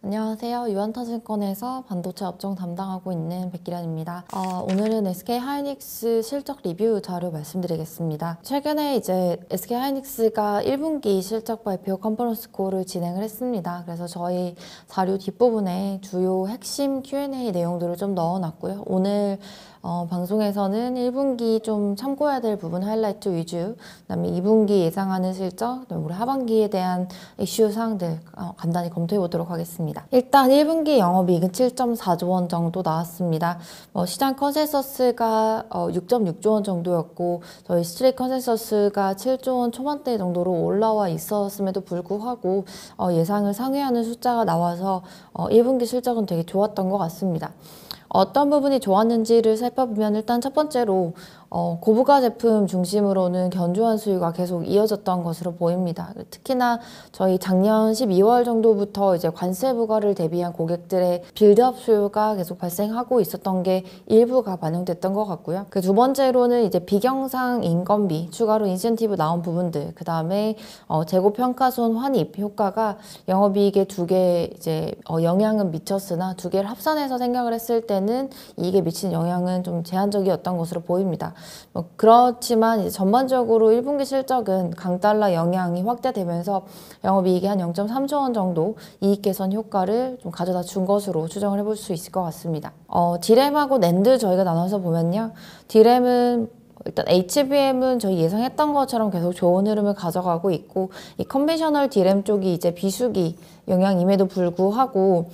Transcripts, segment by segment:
안녕하세요. 유한타증권에서 반도체 업종 담당하고 있는 백기란입니다. 오늘은 SK하이닉스 실적 리뷰 자료 말씀드리겠습니다. 최근에 이제 SK하이닉스가 1분기 실적 발표 컨퍼런스 콜을 진행을 했습니다. 그래서 저희 자료 뒷부분에 주요 핵심 Q&A 내용들을 좀 넣어놨고요. 오늘 방송에서는 1분기 좀 참고해야 될 부분 하이라이트 위주, 그다음에 2분기 예상하는 실적, 그다음에 올해 하반기에 대한 이슈 사항들 간단히 검토해 보도록 하겠습니다. 일단 1분기 영업이익은 7.4조 원 정도 나왔습니다. 시장 컨센서스가 6.6조 원 정도였고 저희 스트레이트 컨센서스가 7조 원 초반대 정도로 올라와 있었음에도 불구하고 예상을 상회하는 숫자가 나와서 1분기 실적은 되게 좋았던 것 같습니다. 어떤 부분이 좋았는지를 살펴보면 일단 첫 번째로 고부가 제품 중심으로는 견조한 수요가 계속 이어졌던 것으로 보입니다. 특히나 저희 작년 12월 정도부터 이제 관세 부과를 대비한 고객들의 빌드업 수요가 계속 발생하고 있었던 게 일부가 반영됐던 것 같고요. 그 두 번째로는 이제 비경상 인건비, 추가로 인센티브 나온 부분들, 그 다음에 재고 평가손 환입 효과가 영업이익에 두 개 이제 영향은 미쳤으나 두 개를 합산해서 생각을 했을 때는 이익에 미친 영향은 좀 제한적이었던 것으로 보입니다. 그렇지만 이제 전반적으로 1분기 실적은 강달러 영향이 확대되면서 영업이익이 한 0.3조 원 정도 이익 개선 효과를 좀 가져다 준 것으로 추정을 해볼 수 있을 것 같습니다. 디램하고 낸드 저희가 나눠서 보면요. 디램은 일단 HBM은 저희 예상했던 것처럼 계속 좋은 흐름을 가져가고 있고 이 컨벤셔널 디램 쪽이 이제 비수기 영향임에도 불구하고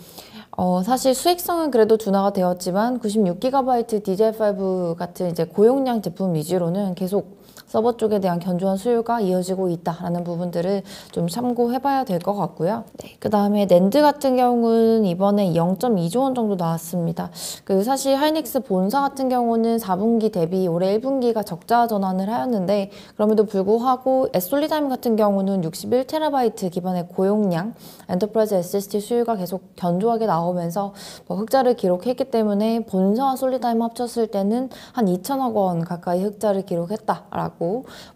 사실 수익성은 그래도 둔화가 되었지만 96GB DDR5 같은 이제 고용량 제품 위주로는 계속 서버 쪽에 대한 견조한 수요가 이어지고 있다라는 부분들을 좀 참고해봐야 될 것 같고요. 네, 그 다음에 낸드 같은 경우는 이번에 0.2조 원 정도 나왔습니다. 사실 하이닉스 본사 같은 경우는 4분기 대비 올해 1분기가 적자 전환을 하였는데 그럼에도 불구하고 솔리다임 같은 경우는 61TB 기반의 고용량 엔터프라이즈 SSD 수요가 계속 견조하게 나오면서 흑자를 기록했기 때문에 본사와 솔리다임 합쳤을 때는 한 2천억 원 가까이 흑자를 기록했다라고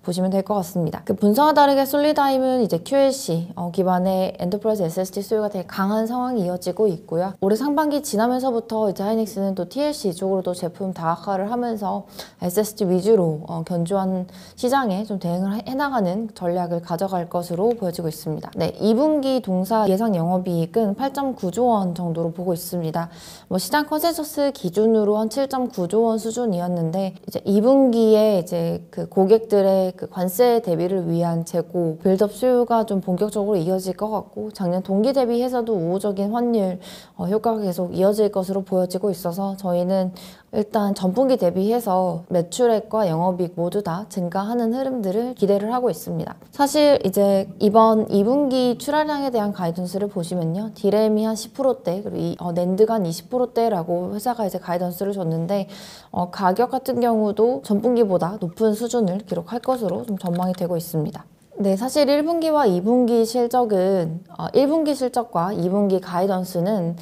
보시면 될 것 같습니다. 그 분사와 다르게 솔리다임은 이제 QLC 기반의 엔터프라이즈 SSD 수요가 되게 강한 상황이 이어지고 있고요. 올해 상반기 지나면서부터 이제 하이닉스는 또 TLC 쪽으로도 제품 다각화를 하면서 SSD 위주로 견조한 시장에 좀 대응을 해나가는 전략을 가져갈 것으로 보여지고 있습니다. 네, 2분기 동사 예상 영업이익은 8.9조 원 정도로 보고 있습니다. 시장 컨센서스 기준으로 한 7.9조 원 수준이었는데 이제 2분기에 이제 그 고객들의 그 관세 대비를 위한 재고 빌드업 수요가 좀 본격적으로 이어질 것 같고 작년 동기 대비해서도 우호적인 환율 효과가 계속 이어질 것으로 보여지고 있어서 저희는 일단 전분기 대비해서 매출액과 영업이익 모두 다 증가하는 흐름들을 기대를 하고 있습니다. 사실 이제 이번 2분기 출하량에 대한 가이던스를 보시면요. 디램이 한 10%대 그리고 낸드가 한 20%대라고 회사가 이제 가이던스를 줬는데 가격 같은 경우도 전분기보다 높은 수준을 기록할 것으로 좀 전망이 되고 있습니다. 네, 사실 1분기와 2분기 실적은 1분기 실적과 2분기 가이던스는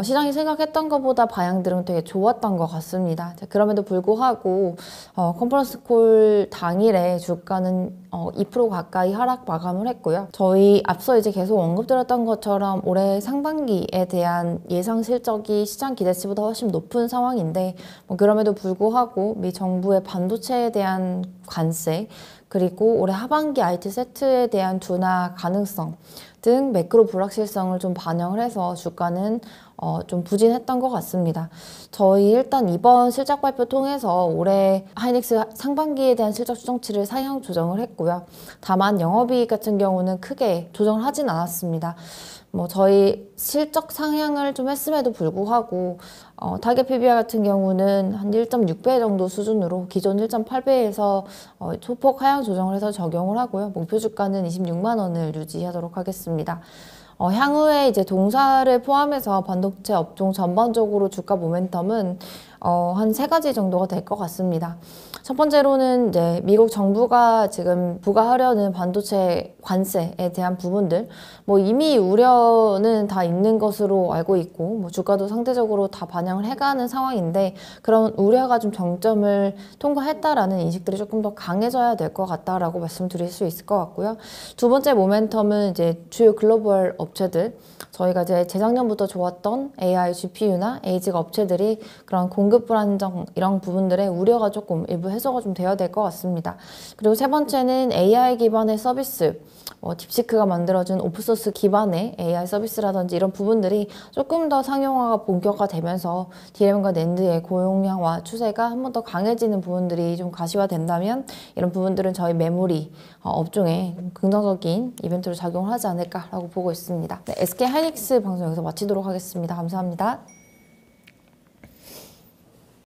시장이 생각했던 것보다 방향들은 되게 좋았던 것 같습니다. 그럼에도 불구하고 컨퍼런스 콜 당일에 주가는 2% 가까이 하락 마감을 했고요. 저희 앞서 이제 계속 언급드렸던 것처럼 올해 상반기에 대한 예상 실적이 시장 기대치보다 훨씬 높은 상황인데 그럼에도 불구하고 미 정부의 반도체에 대한 관세 그리고 올해 하반기 IT 세트에 대한 둔화 가능성 등 매크로 불확실성을 좀 반영을 해서 주가는 좀 부진했던 것 같습니다. 저희 일단 이번 실적 발표 통해서 올해 하이닉스 상반기에 대한 실적 추정치를 상향 조정을 했고요. 다만 영업이익 같은 경우는 크게 조정을 하진 않았습니다. 저희 실적 상향을 좀 했음에도 불구하고 타겟 PBR 같은 경우는 한 1.6배 정도 수준으로 기존 1.8배에서 소폭 하향 조정을 해서 적용을 하고요. 목표 주가는 26만 원을 유지하도록 하겠습니다. 향후에 이제 동사를 포함해서 반도체 업종 전반적으로 주가 모멘텀은 한 세 가지 정도가 될 것 같습니다. 첫 번째로는 이제 미국 정부가 지금 부과하려는 반도체 관세에 대한 부분들, 이미 우려는 다 있는 것으로 알고 있고, 주가도 상대적으로 다 반영을 해가는 상황인데, 그런 우려가 좀 정점을 통과했다라는 인식들이 조금 더 강해져야 될 것 같다라고 말씀드릴 수 있을 것 같고요. 두 번째 모멘텀은 이제 주요 글로벌 업체들, 저희가 이제 재작년부터 좋았던 AI GPU나 에이직 업체들이 그런 공급 불안정 이런 부분들의 우려가 조금 일부 해소가 좀 되어야 될 것 같습니다. 그리고 세 번째는 AI 기반의 서비스, 딥시크가 만들어준 오픈소스 기반의 AI 서비스라든지 이런 부분들이 조금 더 상용화가 본격화되면서 DRAM과 낸드의 고용량화 추세가 한 번 더 강해지는 부분들이 좀 가시화된다면 이런 부분들은 저희 메모리 업종에 긍정적인 이벤트로 작용을 하지 않을까라고 보고 있습니다. 네, SK 하이닉스 방송 여기서 마치도록 하겠습니다. 감사합니다.